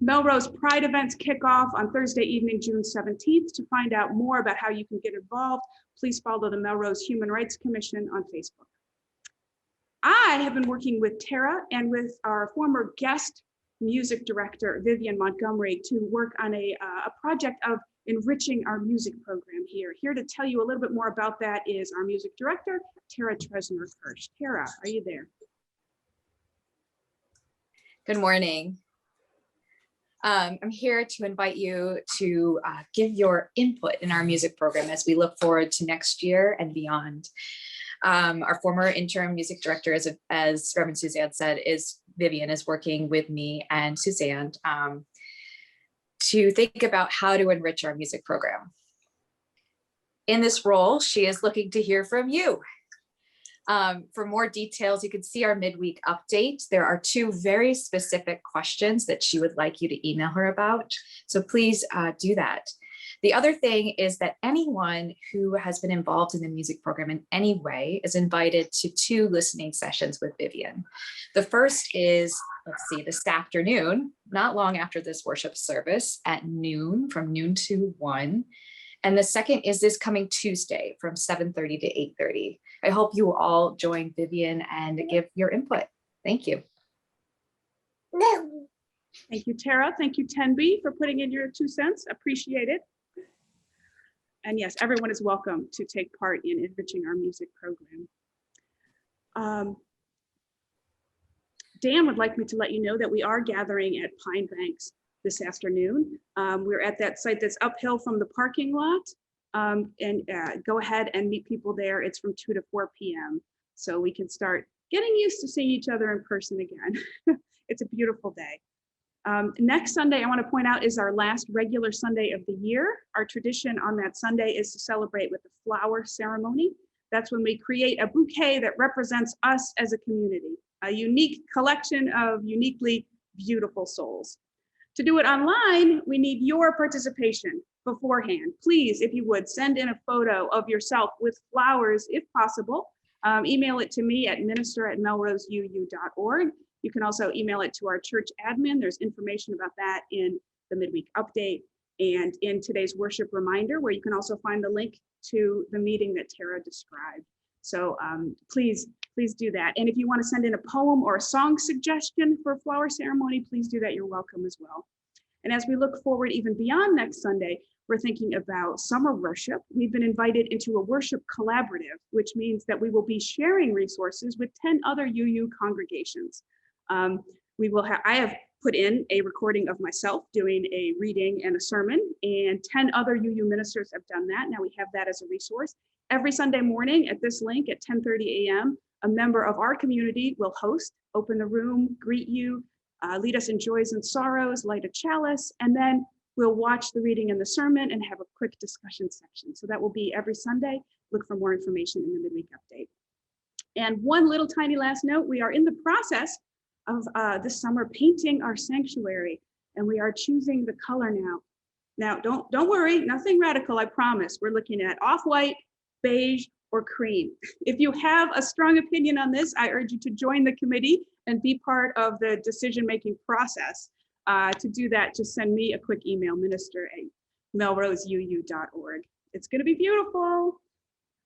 Melrose Pride events kick off on Thursday evening, June 17th. To find out more about how you can get involved, please follow the Melrose Human Rights Commission on Facebook. I have been working with Tara and with our former guest music director, Vivian Montgomery, to work on a project of enriching our music program here. Here to tell you a little bit more about that is our music director, Tara Tresner-Kirsch. Tara, are you there? Good morning. I'm here to invite you to give your input in our music program as we look forward to next year and beyond. Our former interim music director, as Reverend Suzanne said, Vivian is working with me and Suzanne to think about how to enrich our music program. In this role, she is looking to hear from you. For more details, you can see our midweek update. There are 2 very specific questions that she would like you to email her about. So please do that. The other thing is that anyone who has been involved in the music program in any way is invited to 2 listening sessions with Vivian. The first is, let's see, this afternoon, not long after this worship service at noon, from noon to 1. And the second is this coming Tuesday from 7:30 to 8:30. I hope you all join Vivian and give your input. Thank you. Thank you, Tara. Thank you, 10B, for putting in your 2 cents. Appreciate it. And yes, everyone is welcome to take part in enriching our music program. Dan would like me to let you know that we are gathering at Pine Banks this afternoon. We're at that site that's uphill from the parking lot, and go ahead and meet people there. It's from 2 to 4 p.m. So we can start getting used to seeing each other in person again. It's a beautiful day. Next Sunday, I want to point out, is our last regular Sunday of the year. Our tradition on that Sunday is to celebrate with the flower ceremony. That's when we create a bouquet that represents us as a community, a unique collection of uniquely beautiful souls. To do it online, we need your participation beforehand. Please, if you would, send in a photo of yourself with flowers, if possible. Email it to me at minister@melroseuu.org. You can also email it to our church admin. There's information about that in the midweek update and in today's worship reminder, where you can also find the link to the meeting that Tara described. So please do that. And if you want to send in a poem or a song suggestion for a flower ceremony, please do that. You're welcome as well. And as we look forward even beyond next Sunday, we're thinking about summer worship. We've been invited into a worship collaborative, which means that we will be sharing resources with 10 other UU congregations. I have put in a recording of myself doing a reading and a sermon, and 10 other UU ministers have done that. Now we have that as a resource. Every Sunday morning at this link at 10:30 a.m., a member of our community will host, open the room, greet you, lead us in joys and sorrows, light a chalice, and then we'll watch the reading and the sermon and have a quick discussion section. So that will be every Sunday. Look for more information in the midweek update. And one little tiny last note, we are in the process of this summer painting our sanctuary, and we are choosing the color now. Now, don't worry, nothing radical, I promise. We're looking at off-white, beige, or cream. If you have a strong opinion on this, I urge you to join the committee and be part of the decision-making process. To do that, just send me a quick email, minister@melroseuu.org. It's gonna be beautiful.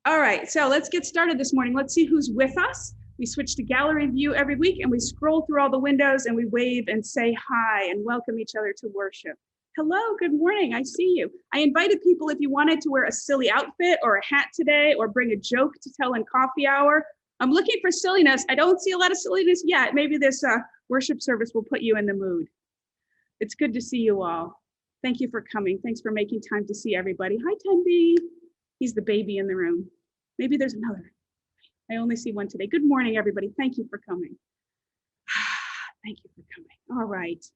All right, so let's get started this morning. Let's see who's with us. We switch to gallery view every week, and we scroll through all the windows and we wave and say hi and welcome each other to worship. Hello, good morning, I see you. I invited people, if you wanted to wear a silly outfit or a hat today or bring a joke to tell in coffee hour. I'm looking for silliness. I don't see a lot of silliness yet. Maybe this worship service will put you in the mood. It's good to see you all. Thank you for coming. Thanks for making time to see everybody. Hi, 10B. He's the baby in the room. Maybe there's another. I only see one today. Good morning, everybody. Thank you for coming. Thank you for coming. All right.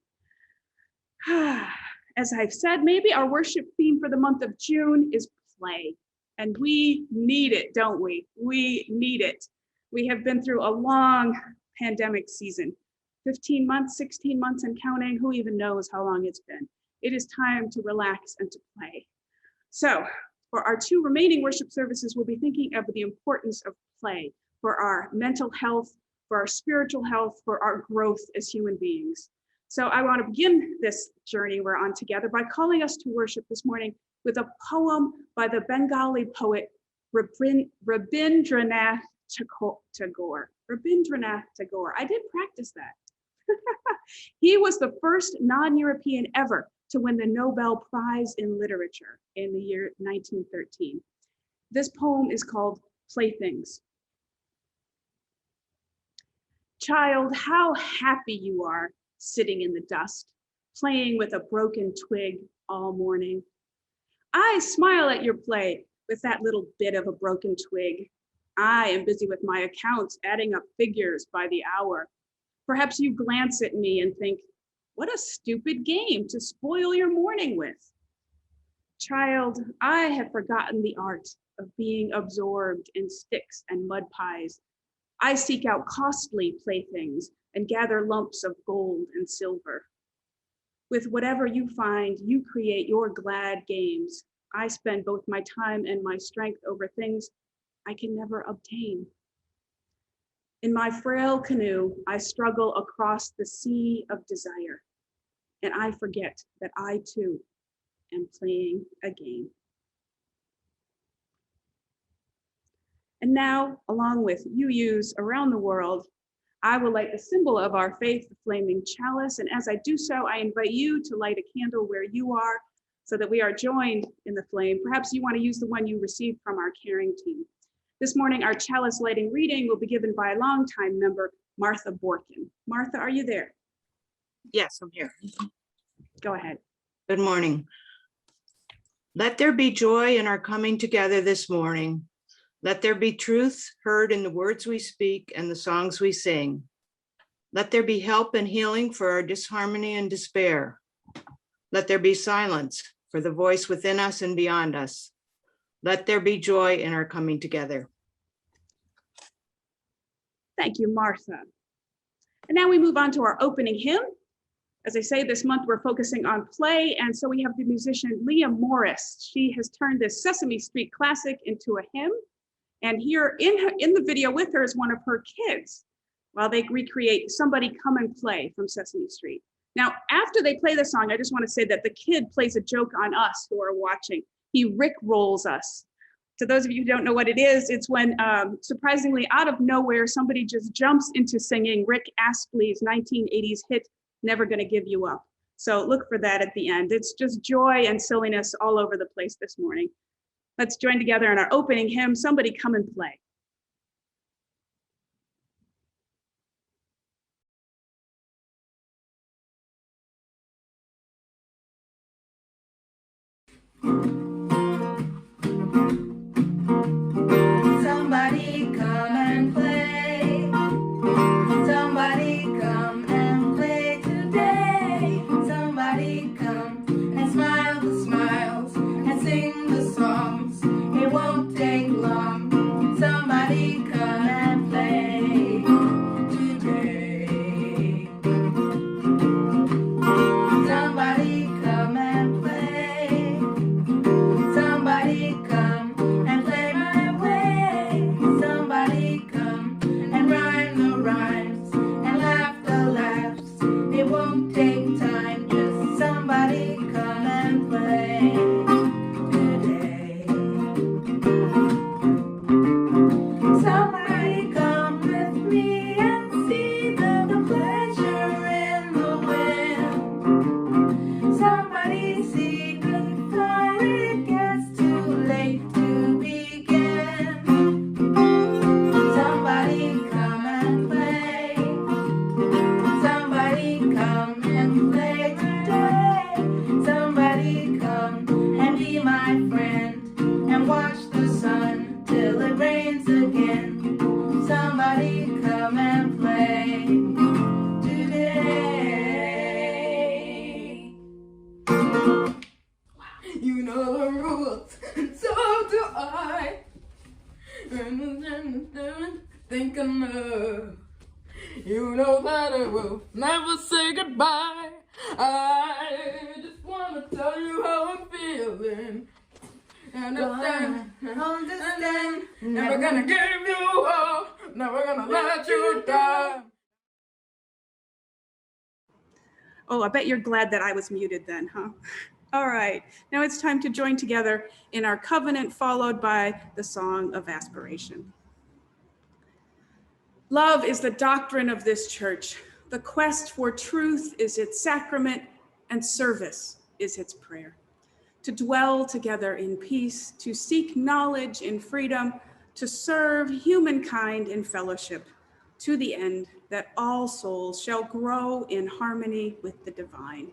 As I've said, maybe our worship theme for the month of June is play. And we need it, don't we? We need it. We have been through a long pandemic season. 15 months, 16 months and counting. Who even knows how long it's been? It is time to relax and to play. So for our 2 remaining worship services, we'll be thinking of the importance of play for our mental health, for our spiritual health, for our growth as human beings. So I want to begin this journey we're on together by calling us to worship this morning with a poem by the Bengali poet Rabindranath Tagore. Rabindranath Tagore. I did practice that. He was the first non-European ever to win the Nobel Prize in Literature in the year 1913. This poem is called Playthings. Child, how happy you are sitting in the dust, playing with a broken twig all morning. I smile at your play with that little bit of a broken twig. I am busy with my accounts, adding up figures by the hour. Perhaps you glance at me and think, what a stupid game to spoil your morning with. Child, I have forgotten the art of being absorbed in sticks and mud pies. I seek out costly playthings and gather lumps of gold and silver. With whatever you find, you create your glad games. I spend both my time and my strength over things I can never obtain. In my frail canoe, I struggle across the sea of desire, and I forget that I too am playing a game. And now, along with UUs around the world, I will light the symbol of our faith, the flaming chalice. And as I do so, I invite you to light a candle where you are so that we are joined in the flame. Perhaps you want to use the one you received from our caring team. This morning, our chalice lighting reading will be given by a longtime member, Martha Borkin. Martha, are you there? Yes, I'm here. Go ahead. Good morning. Let there be joy in our coming together this morning. Let there be truth heard in the words we speak and the songs we sing. Let there be help and healing for our disharmony and despair. Let there be silence for the voice within us and beyond us. Let there be joy in our coming together. Thank you, Martha. And now we move on to our opening hymn. As I say, this month we're focusing on play, and so we have the musician Leah Morris. She has turned this Sesame Street classic into a hymn, and here in the video with her is one of her kids while they recreate Somebody Come and Play from Sesame Street. Now, after they play the song, I just want to say that the kid plays a joke on us who are watching. He Rick rolls us. To those of you who don't know what it is, it's when surprisingly out of nowhere, somebody just jumps into singing Rick Astley's 1980s hit, Never Gonna Give You Up. So look for that at the end. It's just joy and silliness all over the place this morning. Let's join together in our opening hymn, Somebody Come and Play. Somebody come and play. Somebody come and play today. Somebody come and smile the smiles and sing the songs. It won't take long. Somebody come and play today. Somebody come and play. Somebody come and play my way. Somebody come and rhyme the rhymes and laugh the laughs. It won't take time, just somebody come and play today. Somebody come with me and see the pleasure in the wind. Somebody see before it gets too late to begin. Somebody come and play. Somebody come and play today. Somebody come and be my friend and watch the sun till it rains again. Somebody come and play today. You know the rules, and so do I. Think I know. You know that I will never say goodbye. I just wanna tell you how I'm feeling. Understand, understand. Never gonna give you up. Never gonna let you down. Oh, I bet you're glad that I was muted then, huh? All right, now it's time to join together in our covenant, followed by the song of aspiration. Love is the doctrine of this church. The quest for truth is its sacrament, and service is its prayer. To dwell together in peace, to seek knowledge in freedom, to serve humankind in fellowship, to the end that all souls shall grow in harmony with the divine.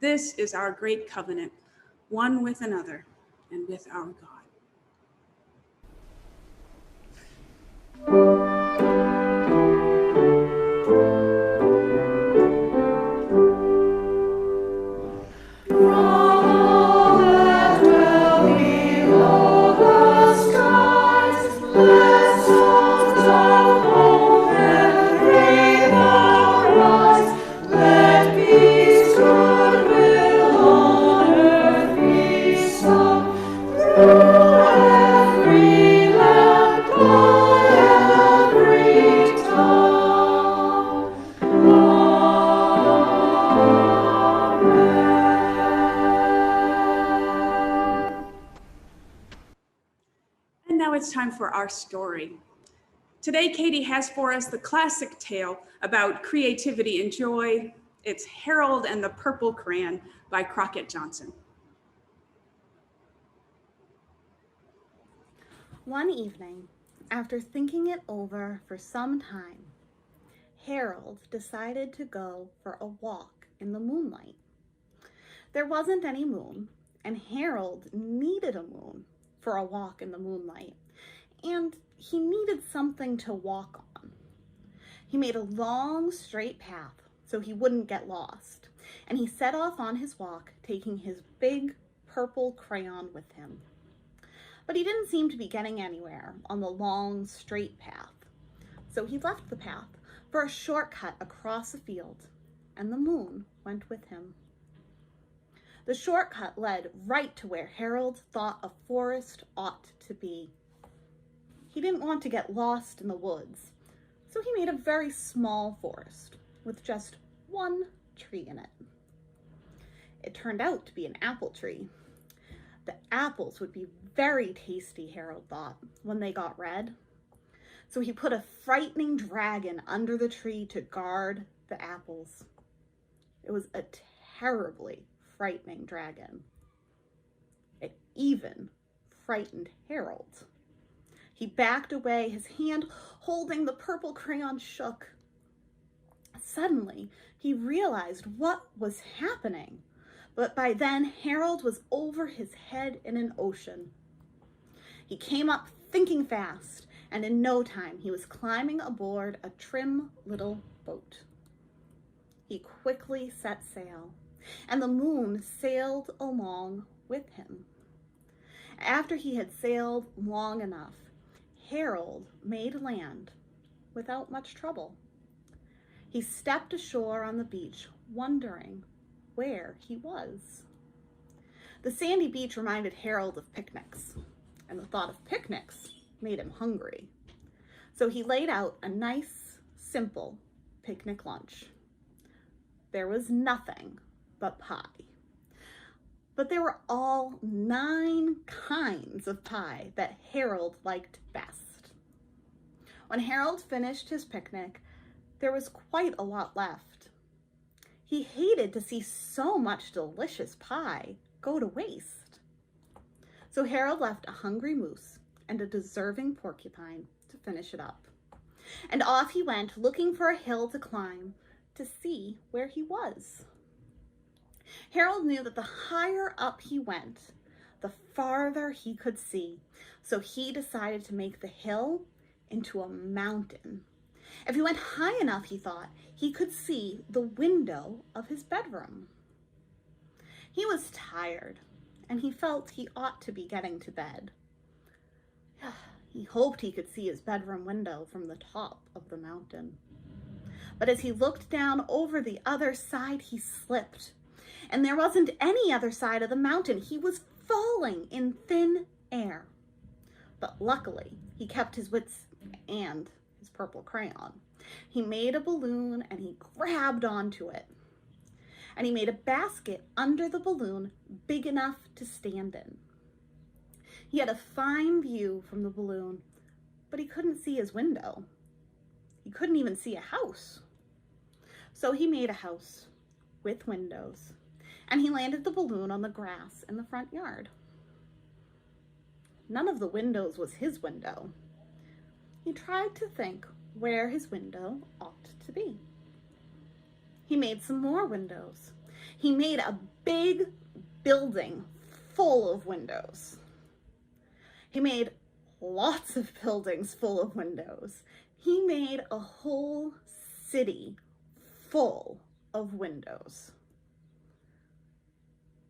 This is our great covenant, one with another and with our God. And now it's time for our story. Today, Katie has for us the classic tale about creativity and joy. It's Harold and the Purple Crayon by Crockett Johnson. One evening, after thinking it over for some time, Harold decided to go for a walk in the moonlight. There wasn't any moon, and Harold needed a moon for a walk in the moonlight, and he needed something to walk on. He made a long, straight path so he wouldn't get lost, and he set off on his walk, taking his big purple crayon with him. But he didn't seem to be getting anywhere on the long, straight path. So he left the path for a shortcut across a field, and the moon went with him. The shortcut led right to where Harold thought a forest ought to be. He didn't want to get lost in the woods, so he made a very small forest with just one tree in it. It turned out to be an apple tree. The apples would be very tasty, Harold thought, when they got red. So he put a frightening dragon under the tree to guard the apples. It was a terribly frightening dragon. It even frightened Harold. He backed away, his hand holding the purple crayon shook. Suddenly, he realized what was happening. But by then, Harold was over his head in an ocean. He came up thinking fast, and in no time, he was climbing aboard a trim little boat. He quickly set sail, and the moon sailed along with him. After he had sailed long enough, Harold made land without much trouble. He stepped ashore on the beach, wondering where he was. The sandy beach reminded Harold of picnics, and the thought of picnics made him hungry. So he laid out a nice, simple picnic lunch. There was nothing but pie. But there were all 9 kinds of pie that Harold liked best. When Harold finished his picnic, there was quite a lot left. He hated to see so much delicious pie go to waste. So Harold left a hungry moose and a deserving porcupine to finish it up. And off he went, looking for a hill to climb to see where he was. Harold knew that the higher up he went, the farther he could see. So he decided to make the hill into a mountain. If he went high enough, he thought, he could see the window of his bedroom. He was tired, and he felt he ought to be getting to bed. He hoped he could see his bedroom window from the top of the mountain. But as he looked down over the other side, he slipped. And there wasn't any other side of the mountain. He was falling in thin air. But luckily, he kept his wits and his purple crayon. He made a balloon and he grabbed onto it. and he made a basket under the balloon big enough to stand in. He had a fine view from the balloon, but he couldn't see his window. He couldn't even see a house. So he made a house with windows, and he landed the balloon on the grass in the front yard. None of the windows was his window. He tried to think where his window ought to be. He made some more windows. He made a big building full of windows. He made lots of buildings full of windows. He made a whole city full of windows.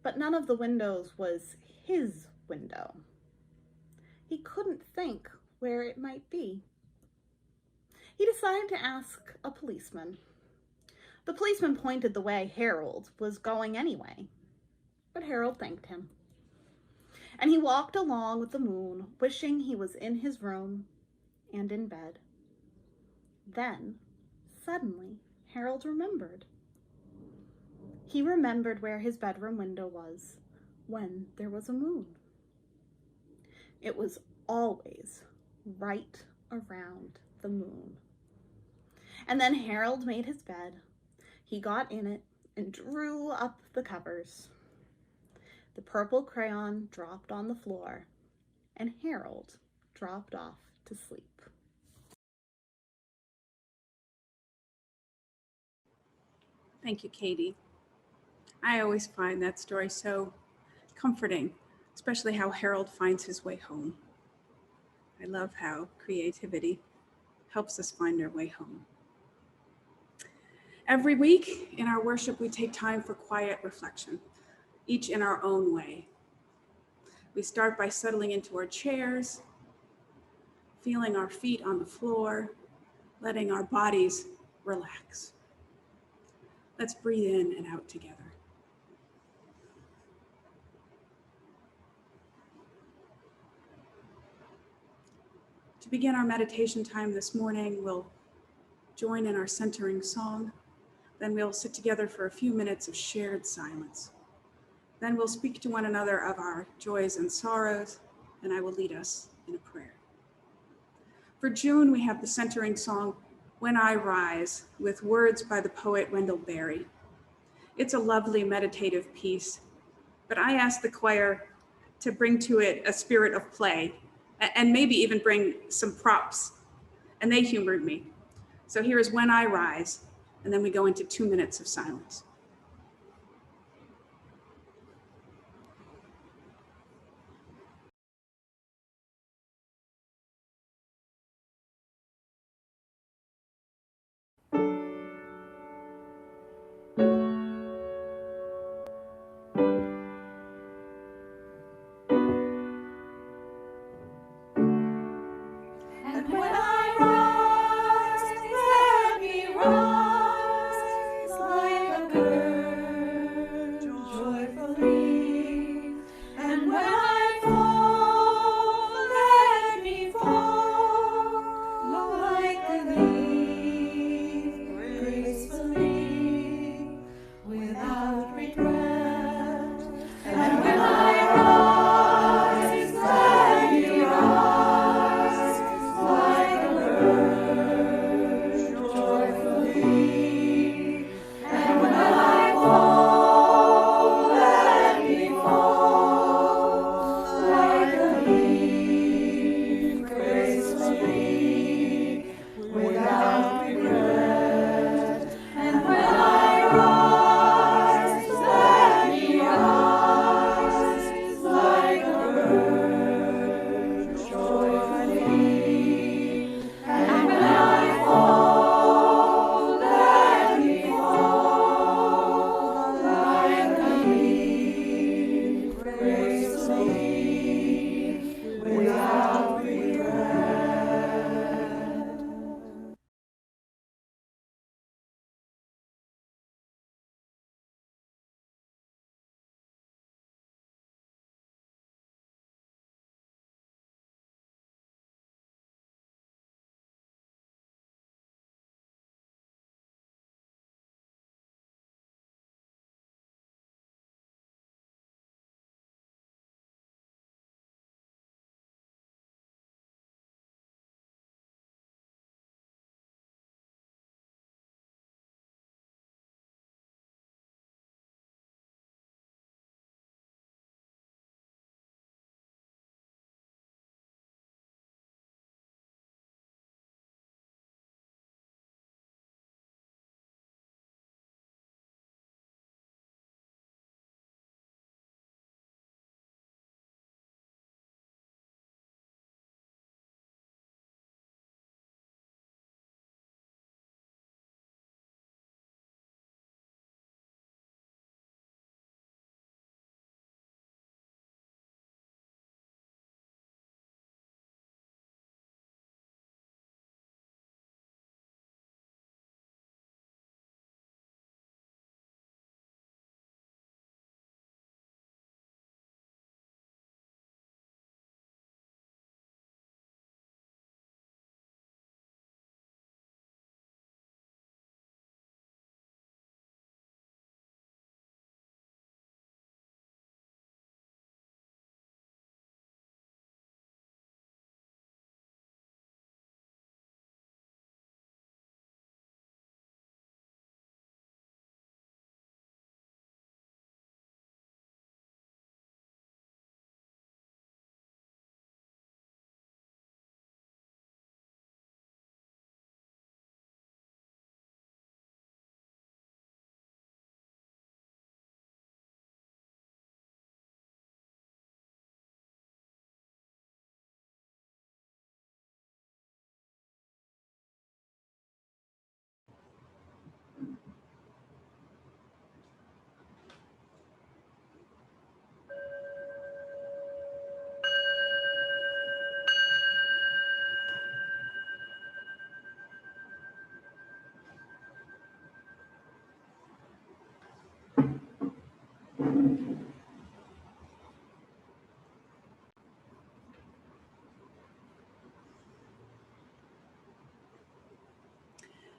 But none of the windows was his window. He couldn't think where it might be. He decided to ask a policeman. The policeman pointed the way Harold was going anyway, but Harold thanked him. And he walked along with the moon, wishing he was in his room and in bed. Then, suddenly, Harold remembered. He remembered where his bedroom window was when there was a moon. It was always right around the moon. And then Harold made his bed. He got in it and drew up the covers. The purple crayon dropped on the floor, and Harold dropped off to sleep. Thank you, Katie. I always find that story so comforting, especially how Harold finds his way home. I love how creativity helps us find our way home. Every week in our worship, we take time for quiet reflection, each in our own way. We start by settling into our chairs, feeling our feet on the floor, letting our bodies relax. Let's breathe in and out together. To begin our meditation time this morning, we'll join in our centering song. Then we'll sit together for a few minutes of shared silence. Then we'll speak to one another of our joys and sorrows, and I will lead us in a prayer. For June, we have the centering song, When I Rise, with words by the poet Wendell Berry. It's a lovely meditative piece, but I asked the choir to bring to it a spirit of play, and maybe even bring some props, and they humored me. So here is When I Rise, and then we go into 2 minutes of silence. And when I rise, let me rise like a girl.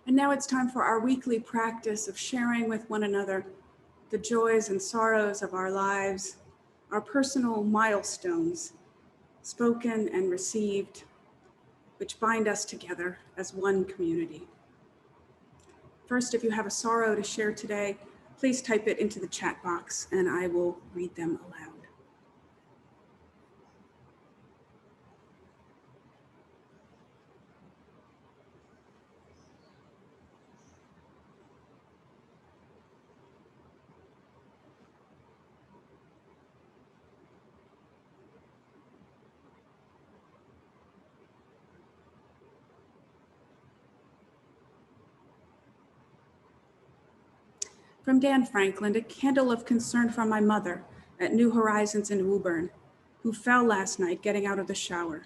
And now it's time for our weekly practice of sharing with one another the joys and sorrows of our lives, our personal milestones, spoken and received, which bind us together as one community. First, if you have a sorrow to share today, please type it into the chat box and I will read them aloud. From Dan Franklin, a candle of concern for my mother at New Horizons in Woburn, who fell last night getting out of the shower.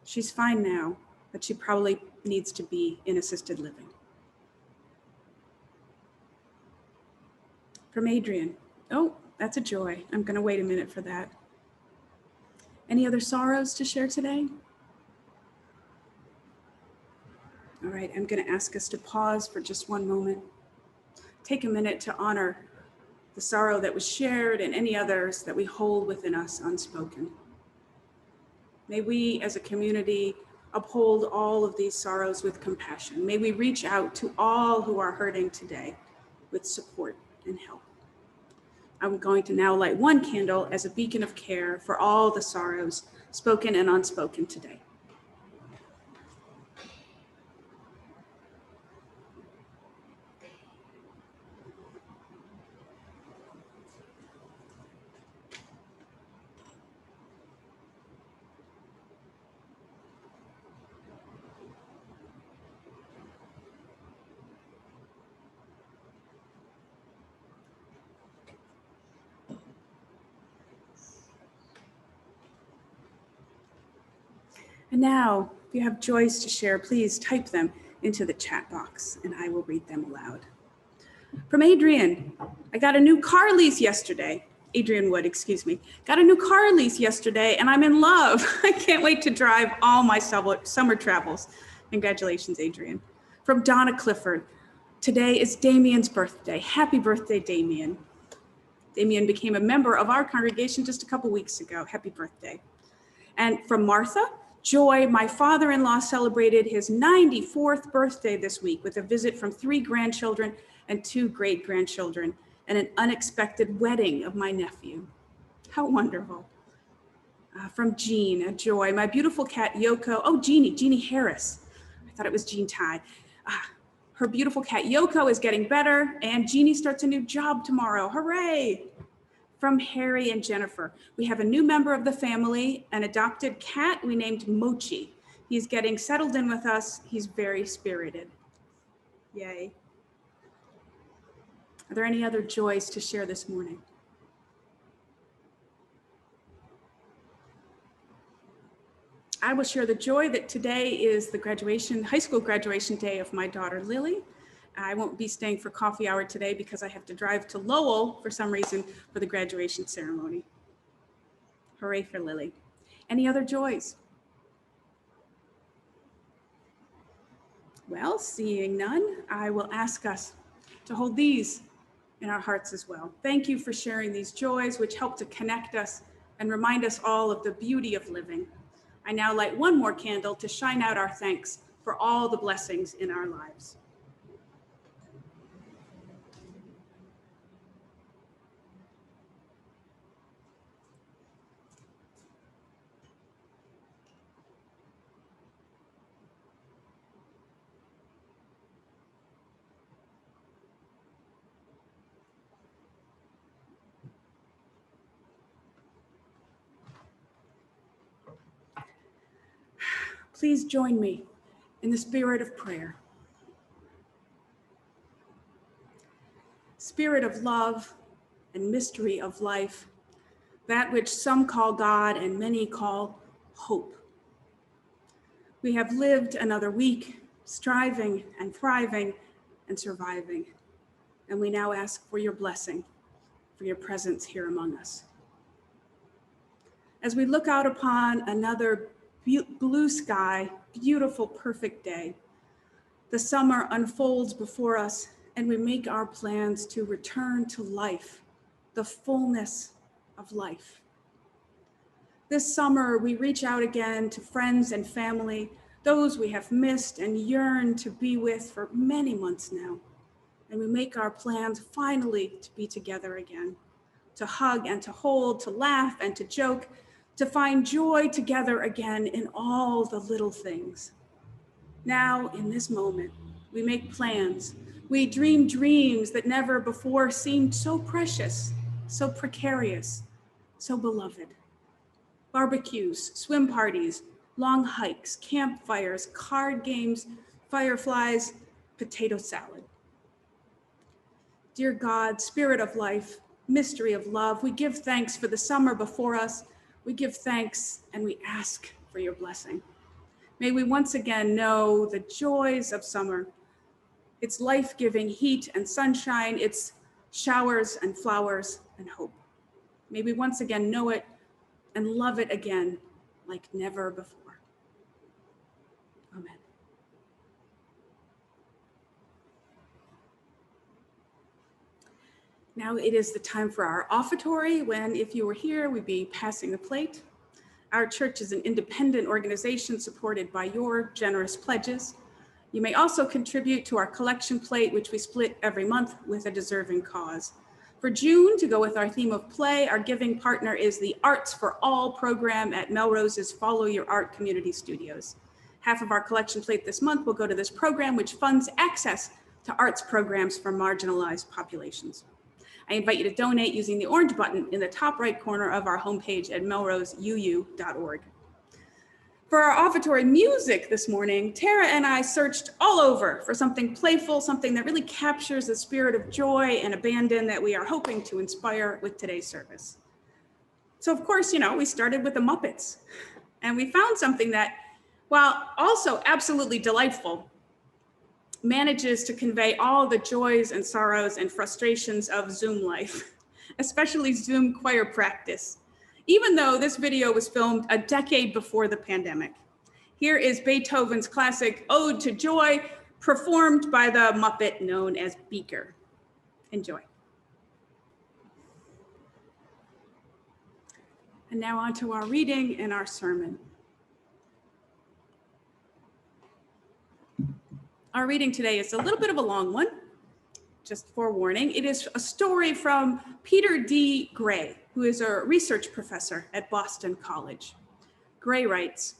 She's fine now, but she probably needs to be in assisted living. From Adrian, oh, that's a joy. I'm gonna wait a minute for that. Any other sorrows to share today? All right, I'm gonna ask us to pause for just one moment. Take a minute to honor the sorrow that was shared and any others that we hold within us unspoken. May we as a community uphold all of these sorrows with compassion. May we reach out to all who are hurting today with support and help. I'm going to now light one candle as a beacon of care for all the sorrows spoken and unspoken today. And now, if you have joys to share, please type them into the chat box and I will read them aloud. From Adrian, I got a new car lease yesterday. Adrian Wood, excuse me. Got a new car lease yesterday and I'm in love. I can't wait to drive all my summer travels. Congratulations, Adrian. From Donna Clifford, today is Damien's birthday. Happy birthday, Damien. Damien became a member of our congregation just a couple weeks ago. Happy birthday. And from Martha, joy, my father-in-law celebrated his 94th birthday this week with a visit from 3 grandchildren and 2 great-grandchildren and an unexpected wedding of my nephew. How wonderful. From Jean, a joy, my beautiful cat Yoko, oh, Jeannie Harris. I thought it was Jean Ty. Her beautiful cat Yoko is getting better and Jeannie starts a new job tomorrow, hooray. From Harry and Jennifer, we have a new member of the family, an adopted cat we named Mochi. He's getting settled in with us. He's very spirited. Yay. Are there any other joys to share this morning? I will share the joy that today is the high school graduation day of my daughter, Lily. I won't be staying for coffee hour today because I have to drive to Lowell for some reason for the graduation ceremony. Hooray for Lily. Any other joys? Well, seeing none, I will ask us to hold these in our hearts as well. Thank you for sharing these joys, which help to connect us and remind us all of the beauty of living. I now light one more candle to shine out our thanks for all the blessings in our lives. Please join me in the spirit of prayer. Spirit of love and mystery of life, that which some call God and many call hope. We have lived another week, striving and thriving and surviving, and we now ask for your blessing, for your presence here among us. As we look out upon another blue sky, beautiful, perfect day, The summer unfolds before us and we make our plans to return to life, the fullness of life. This summer, we reach out again to friends and family, those we have missed and yearned to be with for many months now. And we make our plans finally to be together again, to hug and to hold, to laugh and to joke, to find joy together again in all the little things. Now, in this moment, we make plans. We dream dreams that never before seemed so precious, so precarious, so beloved. Barbecues, swim parties, long hikes, campfires, card games, fireflies, potato salad. Dear God, Spirit of life, mystery of love, we give thanks for the summer before us. We give thanks and we ask for your blessing. May we once again know the joys of summer, its life-giving heat and sunshine, its showers and flowers and hope. May we once again know it and love it again like never before. Amen. Now it is the time for our offertory, when, if you were here, we'd be passing the plate. Our church is an independent organization supported by your generous pledges. You may also contribute to our collection plate, which we split every month with a deserving cause. For June, to go with our theme of play, our giving partner is the Arts for All program at Melrose's Follow Your Art Community Studios. Half of our collection plate this month will go to this program, which funds access to arts programs for marginalized populations. I invite you to donate using the orange button in the top right corner of our homepage at melroseuu.org. For our offertory music this morning, Tara and I searched all over for something playful, something that really captures the spirit of joy and abandon that we are hoping to inspire with today's service. So of course, we started with the Muppets, and we found something that, while also absolutely delightful, manages to convey all the joys and sorrows and frustrations of Zoom life, especially Zoom choir practice, even though this video was filmed a decade before the pandemic. Here is Beethoven's classic Ode to Joy, performed by the Muppet known as Beaker. Enjoy. And now on to our reading and our sermon. Our reading today is a little bit of a long one, just forewarning. It is a story from Peter D. Gray, who is a research professor at Boston College. Gray writes,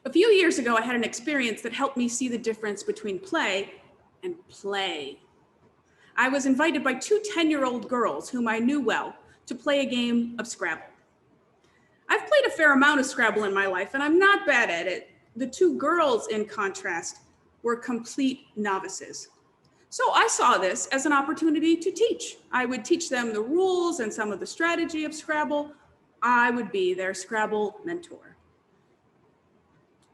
"A few years ago, I had an experience that helped me see the difference between play and play. I was invited by two 10-year-old girls whom I knew well to play a game of Scrabble. I've played a fair amount of Scrabble in my life, and I'm not bad at it. The two girls, in contrast, were complete novices. So I saw this as an opportunity to teach. I would teach them the rules and some of the strategy of Scrabble. I would be their Scrabble mentor.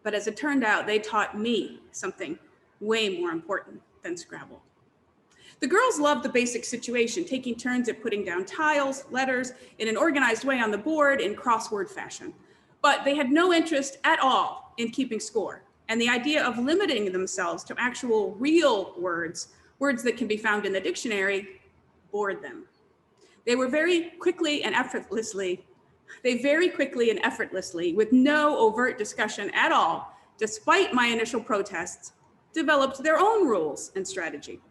But as it turned out, they taught me something way more important than Scrabble. The girls loved the basic situation, taking turns at putting down tiles, letters in an organized way on the board in crossword fashion. But they had no interest at all in keeping score. And the idea of limiting themselves to actual real words that can be found in the dictionary, bored them. They very quickly and effortlessly, with no overt discussion at all, despite my initial protests, developed their own rules and strategy.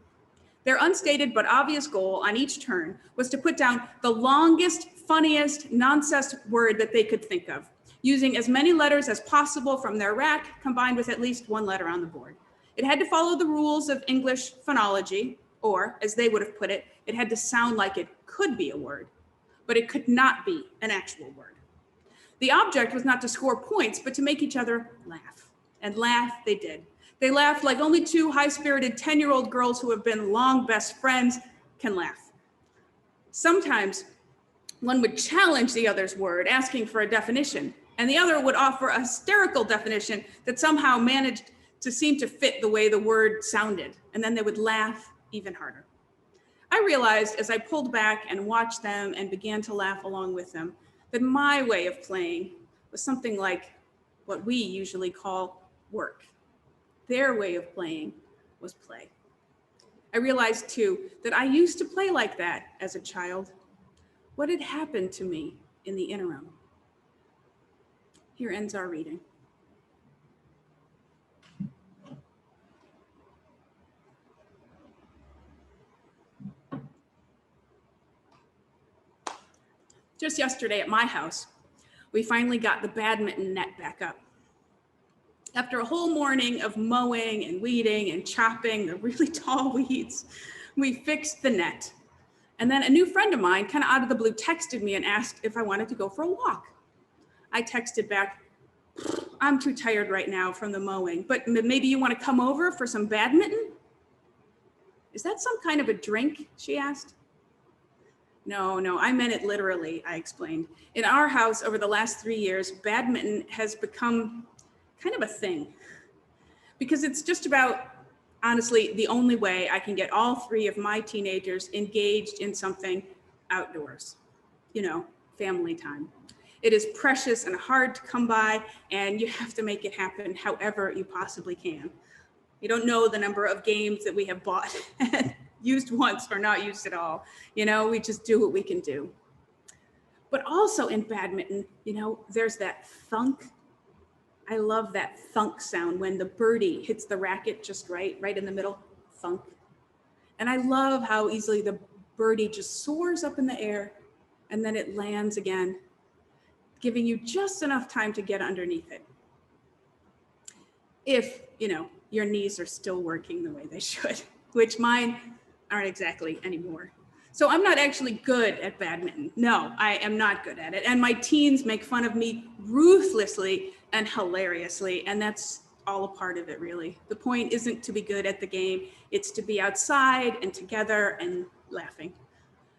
Their unstated but obvious goal on each turn was to put down the longest, funniest, nonsense word that they could think of, using as many letters as possible from their rack, combined with at least one letter on the board. It had to follow the rules of English phonology, or as they would have put it, it had to sound like it could be a word, but it could not be an actual word. The object was not to score points, but to make each other laugh. And laugh they did. They laughed like only two high-spirited 10-year-old girls who have been long best friends can laugh. Sometimes one would challenge the other's word, asking for a definition, and the other would offer a hysterical definition that somehow managed to seem to fit the way the word sounded, and then they would laugh even harder. I realized as I pulled back and watched them and began to laugh along with them, that my way of playing was something like what we usually call work. Their way of playing was play. I realized too that I used to play like that as a child. What had happened to me in the interim? Here ends our reading. Just yesterday at my house, we finally got the badminton net back up. After a whole morning of mowing and weeding and chopping the really tall weeds, we fixed the net. And then a new friend of mine, kind of out of the blue, texted me and asked if I wanted to go for a walk. I texted back, I'm too tired right now from the mowing, but maybe you want to come over for some badminton? Is that some kind of a drink? She asked. No, I meant it literally, I explained. In our house over the last 3 years, badminton has become kind of a thing because it's just about, honestly, the only way I can get all 3 of my teenagers engaged in something outdoors, family time. It is precious and hard to come by, and you have to make it happen however you possibly can. You don't know the number of games that we have bought and used once or not used at all. We just do what we can do. But also in badminton, there's that thunk. I love that thunk sound when the birdie hits the racket just right in the middle, thunk. And I love how easily the birdie just soars up in the air and then it lands again, giving you just enough time to get underneath it. If, your knees are still working the way they should, which mine aren't exactly anymore. So I'm not actually good at badminton. No, I am not good at it. And my teens make fun of me ruthlessly and hilariously, and that's all a part of it, really. The point isn't to be good at the game, it's to be outside and together and laughing.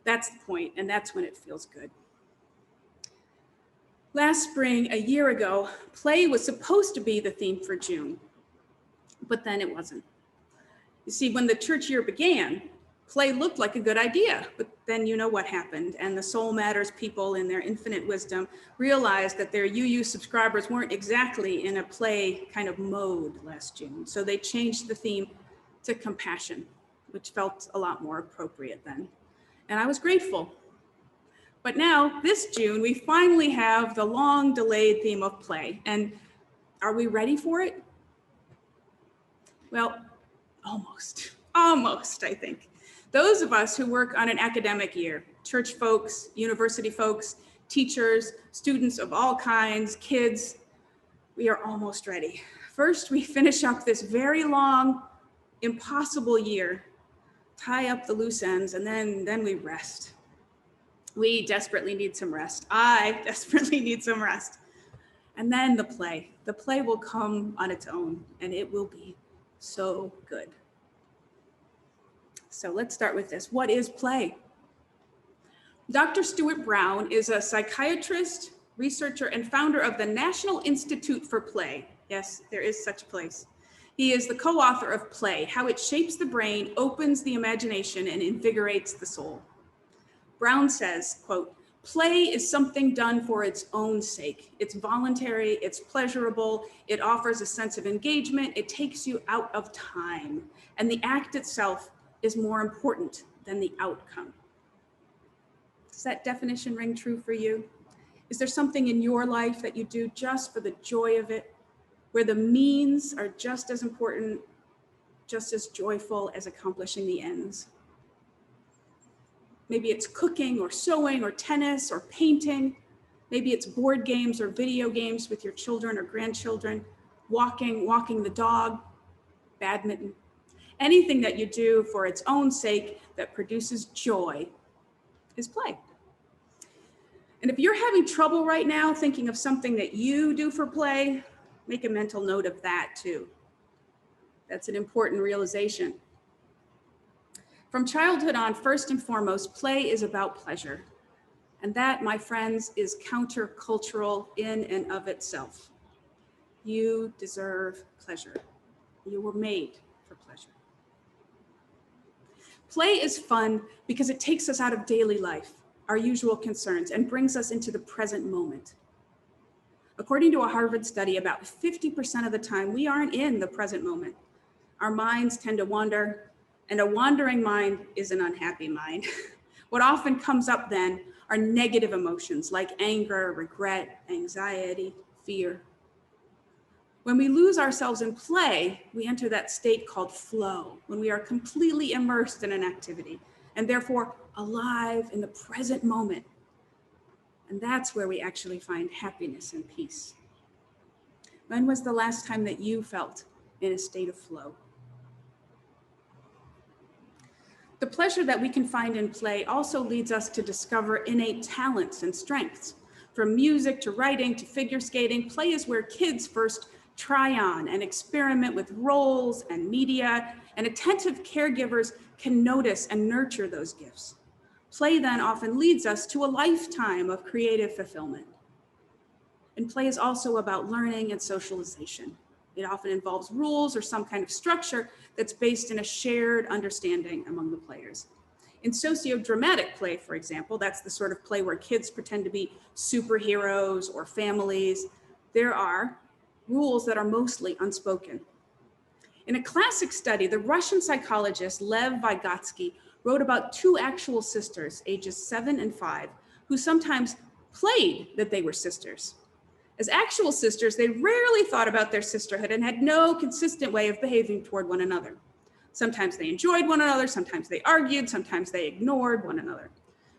That's the point, and that's when it feels good. Last spring, a year ago, play was supposed to be the theme for June, but then it wasn't. You see, when the church year began, play looked like a good idea, but then you know what happened, and the Soul Matters people in their infinite wisdom realized that their UU subscribers weren't exactly in a play kind of mode last June, so they changed the theme to compassion, which felt a lot more appropriate then. And I was grateful. But now, this June, we finally have the long delayed theme of play. And are we ready for it? Well, almost, I think. Those of us who work on an academic year, church folks, university folks, teachers, students of all kinds, kids, we are almost ready. First, we finish up this very long, impossible year, tie up the loose ends, and then we rest. We desperately need some rest. I desperately need some rest. And then the play. The play will come on its own, and it will be so good. So let's start with this. What is play? Dr. Stuart Brown is a psychiatrist, researcher, and founder of the National Institute for Play. Yes, there is such a place. He is the co-author of Play, How It Shapes the Brain, Opens the Imagination, and Invigorates the Soul. Brown says, quote, play is something done for its own sake. It's voluntary, it's pleasurable, it offers a sense of engagement, it takes you out of time, and the act itself is more important than the outcome. Does that definition ring true for you? Is there something in your life that you do just for the joy of it, where the means are just as important, just as joyful as accomplishing the ends? Maybe it's cooking or sewing or tennis or painting. Maybe it's board games or video games with your children or grandchildren, walking the dog, badminton. Anything that you do for its own sake that produces joy is play. And if you're having trouble right now thinking of something that you do for play, make a mental note of that too. That's an important realization. From childhood on, first and foremost, play is about pleasure. And that, my friends, is countercultural in and of itself. You deserve pleasure. You were made for pleasure. Play is fun because it takes us out of daily life, our usual concerns, and brings us into the present moment. According to a Harvard study, about 50% of the time, we aren't in the present moment. Our minds tend to wander, and a wandering mind is an unhappy mind. What often comes up then are negative emotions like anger, regret, anxiety, fear. When we lose ourselves in play, we enter that state called flow, when we are completely immersed in an activity and therefore alive in the present moment. And that's where we actually find happiness and peace. When was the last time that you felt in a state of flow? The pleasure that we can find in play also leads us to discover innate talents and strengths. From music to writing to figure skating, play is where kids first try on and experiment with roles and media, and attentive caregivers can notice and nurture those gifts. Play then often leads us to a lifetime of creative fulfillment. And play is also about learning and socialization. It often involves rules or some kind of structure that's based in a shared understanding among the players. In socio-dramatic play, for example, that's the sort of play where kids pretend to be superheroes or families. There are rules that are mostly unspoken. In a classic study, the Russian psychologist Lev Vygotsky wrote about two actual sisters, ages 7 and 5, who sometimes played that they were sisters. As actual sisters, they rarely thought about their sisterhood and had no consistent way of behaving toward one another. Sometimes they enjoyed one another, sometimes they argued, sometimes they ignored one another.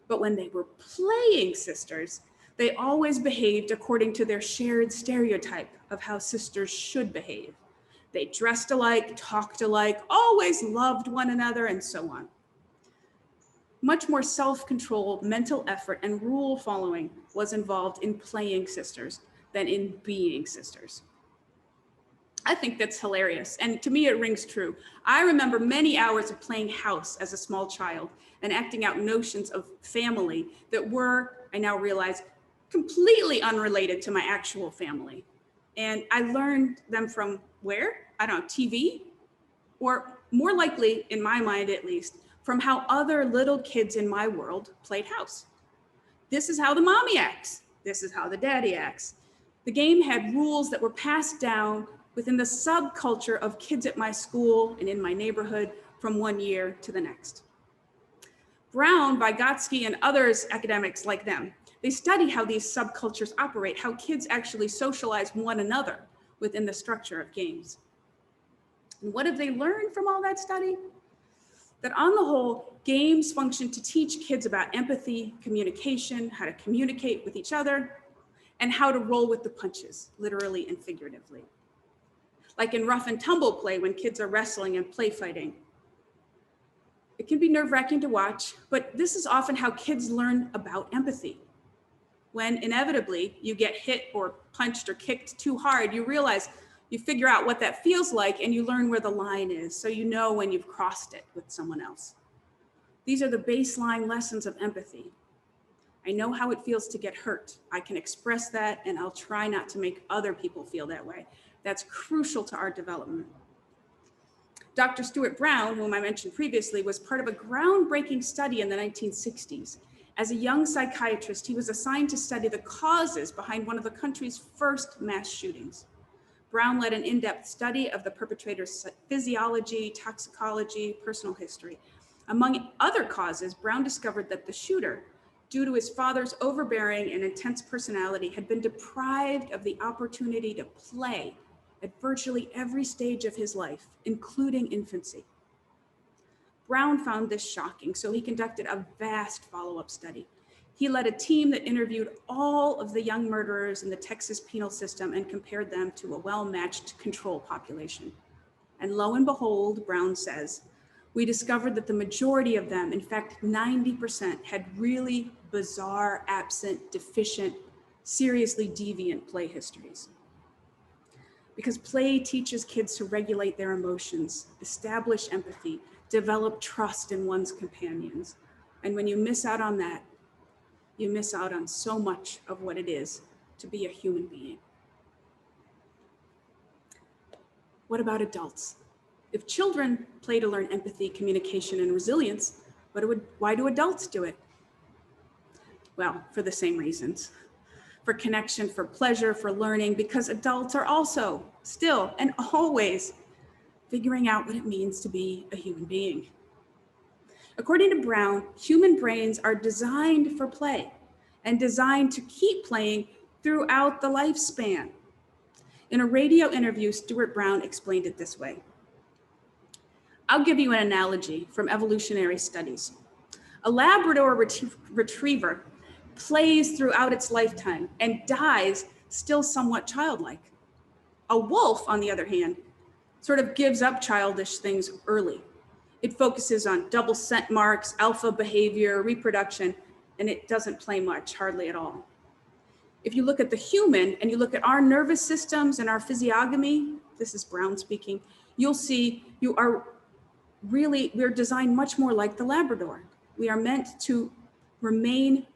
But when they were playing sisters, they always behaved according to their shared stereotype of how sisters should behave. They dressed alike, talked alike, always loved one another, and so on. Much more self-controlled mental effort and rule following was involved in playing sisters than in being sisters. I think that's hilarious, and to me it rings true. I remember many hours of playing house as a small child and acting out notions of family that were, I now realize, completely unrelated to my actual family. And I learned them from where? I don't know, TV? Or more likely, in my mind at least, from how other little kids in my world played house. This is how the mommy acts. This is how the daddy acts. The game had rules that were passed down within the subculture of kids at my school and in my neighborhood from one year to the next. Brown, Vygotsky, and others academics like them, they study how these subcultures operate, how kids actually socialize one another within the structure of games. And what have they learned from all that study? That on the whole, games function to teach kids about empathy, communication, how to communicate with each other, and how to roll with the punches, literally and figuratively. Like in rough and tumble play when kids are wrestling and play fighting. It can be nerve-wracking to watch, but this is often how kids learn about empathy. When inevitably you get hit or punched or kicked too hard, you realize, you figure out what that feels like and you learn where the line is, so you know when you've crossed it with someone else. These are the baseline lessons of empathy. I know how it feels to get hurt. I can express that, and I'll try not to make other people feel that way. That's crucial to our development. Dr. Stuart Brown, whom I mentioned previously, was part of a groundbreaking study in the 1960s. As a young psychiatrist, he was assigned to study the causes behind one of the country's first mass shootings. Brown led an in-depth study of the perpetrator's physiology, toxicology, personal history. Among other causes, Brown discovered that the shooter, due to his father's overbearing and intense personality, had been deprived of the opportunity to play at virtually every stage of his life, including infancy. Brown found this shocking, so he conducted a vast follow-up study. He led a team that interviewed all of the young murderers in the Texas penal system and compared them to a well-matched control population. And lo and behold, Brown says, we discovered that the majority of them, in fact, 90%, had really bizarre, absent, deficient, seriously deviant play histories. Because play teaches kids to regulate their emotions, establish empathy, develop trust in one's companions. And when you miss out on that, you miss out on so much of what it is to be a human being. What about adults? If children play to learn empathy, communication, and resilience, why do adults do it? Well, for the same reasons. For connection, for pleasure, for learning, because adults are also still and always figuring out what it means to be a human being. According to Brown, human brains are designed for play and designed to keep playing throughout the lifespan. In a radio interview, Stuart Brown explained it this way. I'll give you an analogy from evolutionary studies. A Labrador retriever plays throughout its lifetime and dies still somewhat childlike. A wolf, on the other hand, sort of gives up childish things early. It focuses on double scent marks, alpha behavior, reproduction, and it doesn't play much, hardly at all. If you look at the human and you look at our nervous systems and our physiognomy, this is Brown speaking, you'll see we're designed much more like the Labrador. We are meant to remain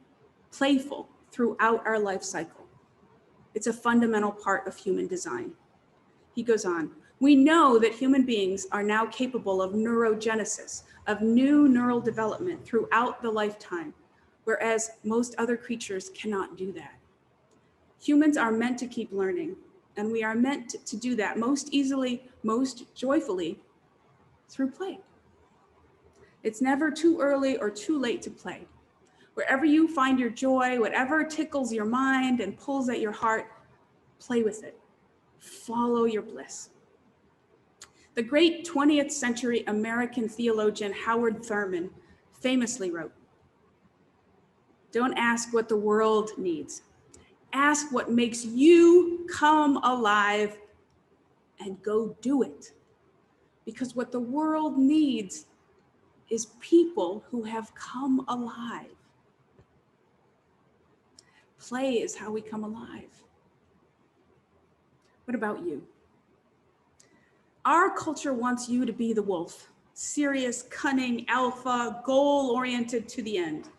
playful throughout our life cycle. It's a fundamental part of human design. He goes on, we know that human beings are now capable of neurogenesis, of new neural development throughout the lifetime, whereas most other creatures cannot do that. Humans are meant to keep learning, and we are meant to do that most easily, most joyfully through play. It's never too early or too late to play. Wherever you find your joy, whatever tickles your mind and pulls at your heart, play with it. Follow your bliss. The great 20th century American theologian Howard Thurman famously wrote, "Don't ask what the world needs. Ask what makes you come alive and go do it. Because what the world needs is people who have come alive." Play is how we come alive. What about you? Our culture wants you to be the wolf, serious, cunning, alpha, goal-oriented to the end.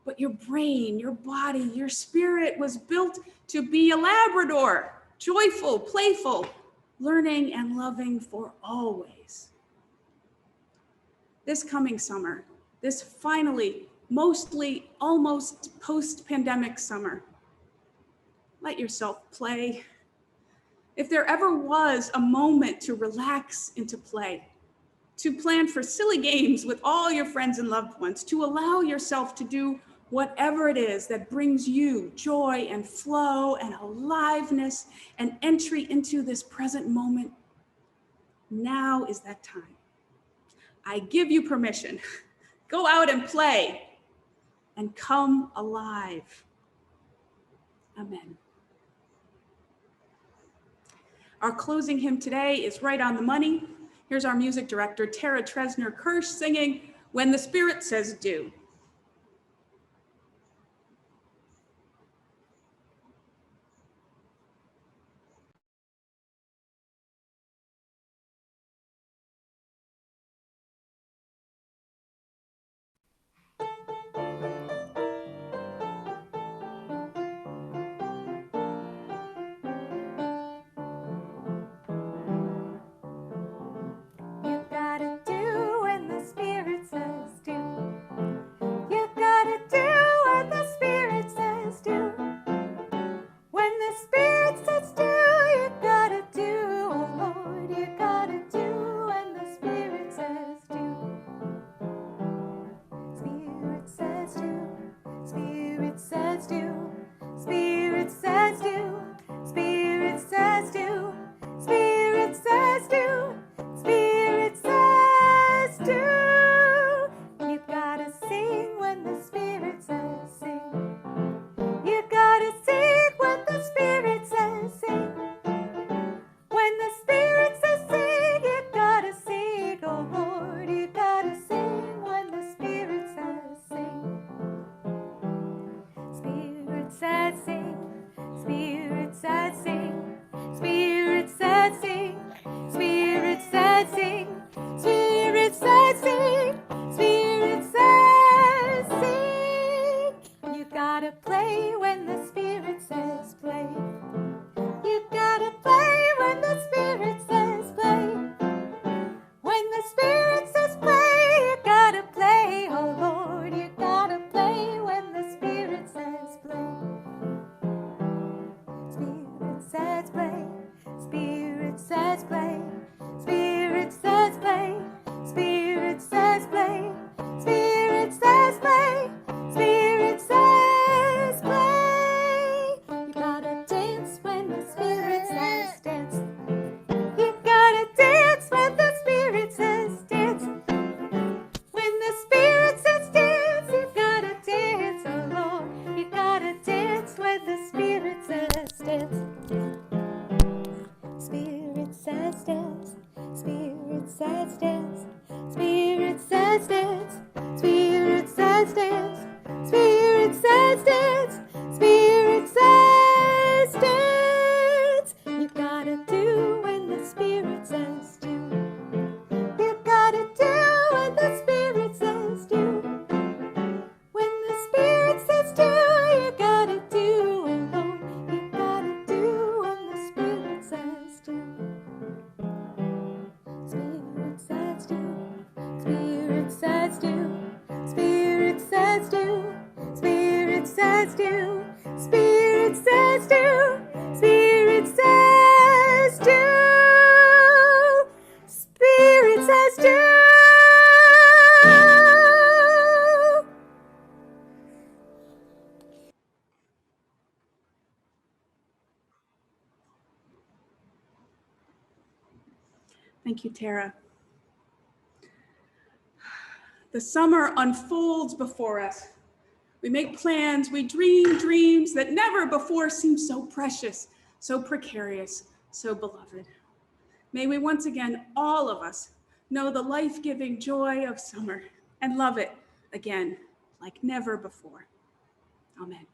But your brain, your body, your spirit was built to be a Labrador, joyful, playful, learning and loving for always. This coming summer, this finally, mostly, almost post-pandemic summer, let yourself play. If there ever was a moment to relax into play, to plan for silly games with all your friends and loved ones, to allow yourself to do whatever it is that brings you joy and flow and aliveness and entry into this present moment, now is that time. I give you permission. Go out and play and come alive. Amen. Our closing hymn today is Right on the Money. Here's our music director, Tara Tresner-Kirsch, singing When the Spirit Says Do. You gotta do when the Spirit says do. says dance, Spirit says dance, Spirit says dance, Spirit says dance. You gotta do when the Spirit says do. You gotta do when the Spirit says do. When the Spirit says do, you gotta do, oh Lord. You gotta do when the Spirit says do. Spirit says do, Spirit says do, Spirit says do, Spirit says do, Spirit says do, Spirit says do, Spirit says do. Thank you, Tara. The summer unfolds before us. We make plans, we dream dreams that never before seemed so precious, so precarious, so beloved. May we once again, all of us, know the life-giving joy of summer and love it again like never before. Amen.